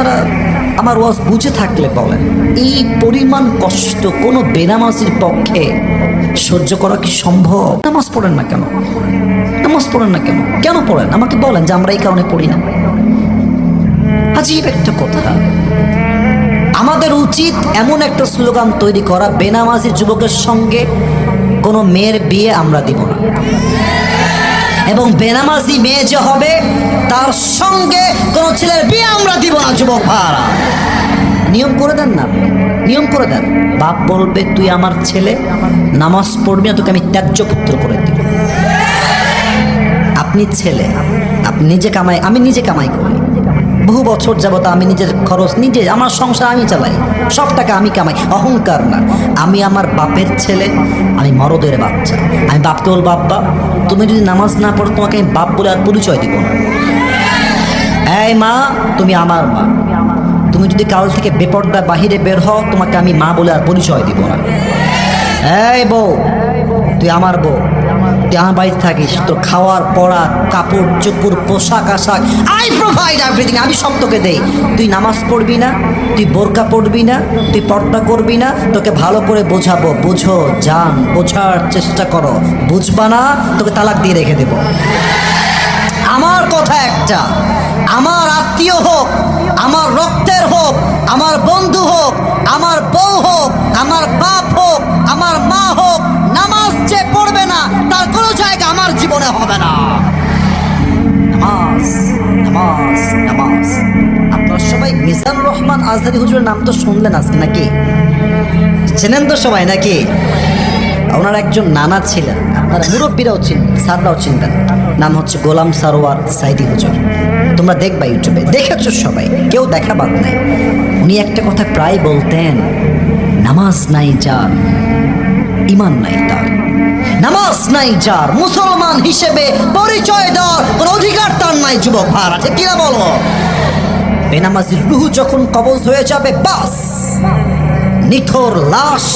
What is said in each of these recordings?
আপনারা আমার ওয়াজ বুঝে থাকলে বলেন, এই পরিমাণ কষ্ট কোনো বেনামাজির পক্ষে সহ্য করা কি সম্ভব? নামাজ পড়েন না কেন? নামাজ পড়েন না কেন? কেন পড়েন? আমাকে বলেন যে আমরা এই কারণে পড়ি না। আজীব একটা কথা। আমাদের উচিত এমন একটা স্লোগান তৈরি করা, বেনামাজি যুবকের সঙ্গে কোনো মেয়ের বিয়ে আমরা দিব না, এবং বেনামাজি মেয়ে যে হবে তার সঙ্গে কোনো ছেলের বিয়ে আমরা দিব না। যুবক ভাড়া নিয়ম করে দেন না, নিয়ম করে দেন। বাপ বলবে তুই আমার ছেলে, নামাজ পড়বি না, তোকে আমি ত্যায্য পুত্র করে দিব। আপনি ছেলে, আপনি নিজে কামাই, আমি নিজে কামাই করি, বহু বছর যাবত আমি নিজের খরচ নিজে, আমার সংসার আমি চালাই, সব টাকা আমি কামাই। অহংকার না, আমি আমার বাপের ছেলে, আমি মরদের বাচ্চা। আমি বাপকে বলবো বাপ্পা তুমি যদি নামাজ না পড়ো তোমাকে আমি বাপ বলে আর পরিচয় দিব না। এই মা তুমি আমার মা, তুমি যদি কাল থেকে বেপর্দা বাহিরে বের হও তোমাকে আমি মা বলে আর পরিচয় দিব না। এই বউ তুই আমার বউ, তুই আমার বাড়িতে থাকিস, তোর খাওয়ার পড়া কাপড় চোপড় পোশাক আশাক আই প্রোভাইড এভরিথিং, আমি সব তোকে দেই। তুই নামাজ পড়বি না, তুই বোরকা পড়বি না, তুই পর্দা করবি না, তোকে ভালো করে বোঝাবো, বুঝো জান, বোঝার চেষ্টা করো, বুঝবা না তোকে তালাক দিয়ে রেখে দেব। আমার কথা একটা, আমার আত্মীয় হোক, আমার রক্তের হোক, আমার বন্ধু হোক, আমার বউ হোক, আমার বাপ হোক, আমার মা হোক, নামাজ যে পড়বে না তার কোনো জায়গা আমার জীবনে হবে না। নামাজ নামাজ নামাজ। আপনারা সবাই মিজানুর রহমান আজহারী হুজুরের নাম তো শুনলেন আজকে নাকি? চেনেন তো সবাই নাকি? ওনার একজন নানা ছিলেন, আপনারা মুরব্বীরাও চিনবেন, স্যাররাও চিনবেন, নাম হচ্ছে গোলাম সারোয়ার সাইদি হুজুর। তোমরা দেখবা ইউটিউবে, দেখেছো সবাই, কেউ দেখা বাদ নাই। উনি একটা কথা প্রায় বলতেন, নামাজ নাই যার ইমান নাই তার, নামাজ নাই যার মুসলমান হিসেবে পরিচয় দেওয়ার কোনো অধিকার তার নাই। যুবক ভাড়া ঠিক কিনা বলো? বেনামাজির রুহু যখন কবজ হয়ে যাবে বাস নিথর লাশ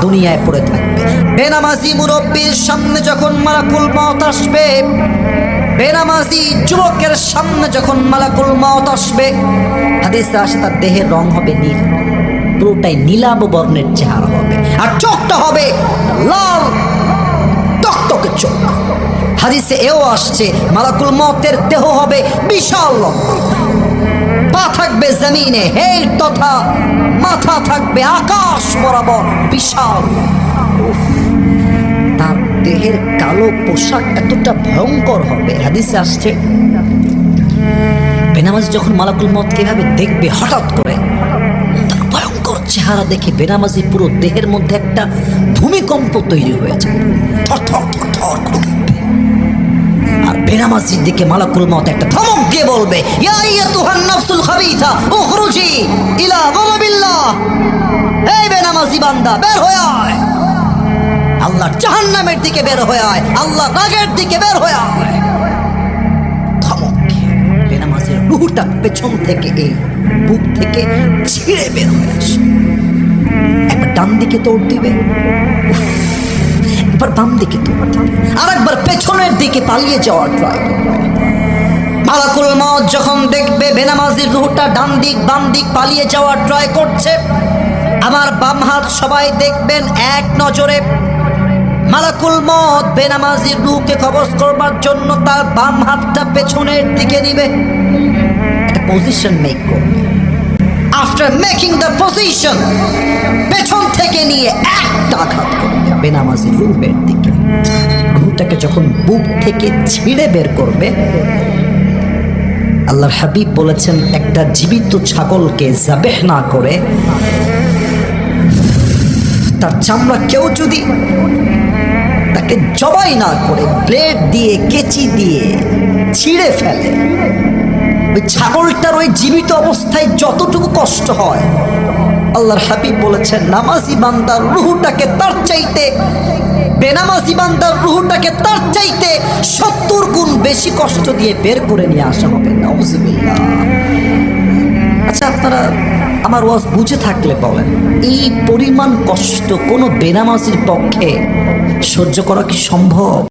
দুনিয়ায় পড়ে থাকবে। বেনামাজি মুরব্বীর সামনে যখন মালাকুল মওত আসবে, বেনামাজি যুবকের সামনে যখন মালাকুল মওত আসবে, হাদিসে আসে তার দেহের রং হবে নীল, পুরোটাই নীলাভ বর্ণের চেহারা হবে, আর চোখটা হবে লাল টকটকে চোখ। হাদিসে এও আসছে মালাকুল মওতের দেহ হবে বিশাল লম্বা, পা থাকবে জমিনে হের তথা মাথা থাকবে আকাশ বরাবর বিশাল। তার দেহের কালো পোশাক এতটা ভয়ঙ্কর হবে, হাদিসে আসছে বেনামাজি যখন মালাকুল মওতকে এভাবে দেখবে হঠাৎ করে, তার ভয়ঙ্কর চেহারা দেখে বেনামাজি পুরো দেহের মধ্যে একটা ভূমিকম্প তৈরি হয়েছে, থর থর থর থর করে কাঁপবে। আর বেনামাজির দিকে মালাকুল মওত একটা ধমক দিয়ে বলবে, ইয়া আইয়াতুহান নাফসুল খাবিথা উখরুজি ইলা গাযাবিল্লাহ, এই বেনামাজি বান্দা বের হয়ে আয়, আল্লাহর জাহান্নামের দিকে বের হয়ে আয়, আল্লাহর রাগের দিকে বের হয়ে আয়। ধমক বেনামাজির রূহটা পেছন থেকে এই বুক থেকে ছিঁড়ে বের হয়ে আসবে। একবার ডান দিকে দৌড় দিবে, একবার বাম দিকে দৌড় দিবে, আর একবার পেছনের দিকে পালিয়ে যাওয়ার ট্রাই করবে। মালাকুল মওত যখন দেখবে বেনামাজির রূহটা ডান দিক বাম দিক পালিয়ে যাওয়ার ট্রাই করছে, আমার বাম হাত সবাই দেখবেন এক নজরে মালাকুল মওত বেনামাজির রূহকে কবজ করবার জন্য তার বাম হাতটা পেছনের দিকে নিবে, একটা পজিশন মেক করবে। আফটার মেকিং দ্য পজিশন পেছন থেকে নিয়ে একটা আঘাত করবে বেনামাজির রূহের দিকে। রূহটাকে যখন বুক থেকে ছিঁড়ে বের করবে, আল্লাহর হাবিব বলেছেন একটা জীবিত ছাগলকে যাবেহ না করে তার চামড়া কেউ যদি তাকে জবাই না করে ব্লেড দিয়ে কেচি দিয়ে ছিঁড়ে ফেলে, ওই ছাগলটার ওই জীবিত অবস্থায় যতটুকু কষ্ট হয়, আল্লাহর হাবিব বলেছেন নামাজি বান্দার রুহটাকে তার চাইতে, বেনামাজি বান্দার রুহটাকে তার চাইতে 70 গুণ বেশি কষ্ট দিয়ে বের করে নিয়ে আসা হবে। নাউজুবিল্লাহ। আচ্ছা আপনারা আমার ওয়াজ বুঝে থাকলে বলেন, এই পরিমাণ কষ্ট কোনো বেনামাজির পক্ষে সহ্য করা কি সম্ভব?